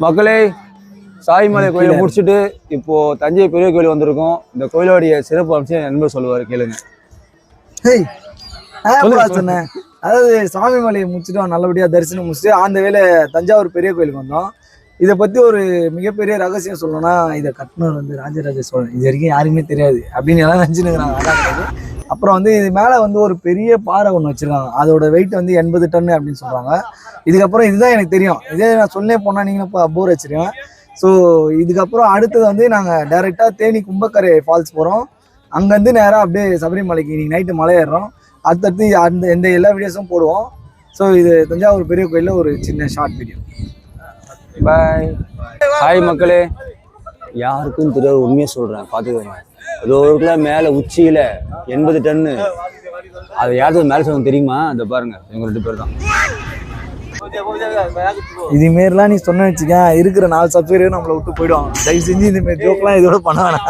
மக்களே, சாய்மலை கோயிலை முடிச்சுட்டு இப்போ தஞ்சை பெரிய கோயில் வந்திருக்கோம். இந்த கோயிலோடைய சிறப்பு அம்சம் நண்பர் சொல்லுவாரு, கேளுங்க. சொன்னேன், அதாவது சாமி மலையை முடிச்சுட்டோம், நல்லபடியா தரிசனம் முடிச்சுட்டு அந்த வேலை தஞ்சாவூர் பெரிய கோயிலுக்கு வந்தோம். இதை பத்தி ஒரு மிகப்பெரிய ரகசியம் சொல்லணும்னா, இதை கட்டினவர் வந்து ராஜராஜ சோழன். இது வரைக்கும் யாருக்குமே தெரியாது அப்படின்னு எல்லாம் நினைச்சுனுங்கிறாங்க. அதான் அப்புறம் வந்து இது மேலே வந்து ஒரு பெரிய பாறை ஒன்று வச்சிருக்காங்க. அதோட வெயிட் வந்து 80 டன்னு அப்படின்னு சொல்றாங்க. இதுக்கப்புறம் இதுதான் எனக்கு தெரியும். இதே நான் சொல்லே போனால் நீங்களும் போர் வச்சிருக்கேன். ஸோ இதுக்கப்புறம் அடுத்தது வந்து நாங்கள் டைரெக்டாக தேனி கும்பக்கரை ஃபால்ஸ் போகிறோம். அங்கேருந்து நேராக அப்படியே சபரிமலைக்கு இன்னைக்கு நைட்டு மலை ஏறுறோம். அடுத்தடுத்து எந்த எல்லா வீடியோஸும் போடுவோம். ஸோ இது தஞ்சாவூர் பெரிய கோயிலில் ஒரு சின்ன ஷார்ட் வீடியோ. பாய். ஹாய் மக்களே, யாருக்கும் தெரியாது உண்மையாக சொல்கிறேன், பார்த்துக்கோங்க. ஏதோ ஒரு மேலே உச்சியில் 80 டன்னு. அது யாருக்கு மேலே சொல்ல தெரியுமா? அதை பாருங்க, இவங்க 2 பேர் தான். இதுமாரிலாம் நீ சொன்ன வச்சுக்க, இருக்கிற 4 சப்ஸ்கிரைபர் நம்மளை விட்டு போயிடுவாங்க. தயவு செஞ்சு இதுமாரி ஜோக்கெலாம் இதோட பண்ண வேணாம்.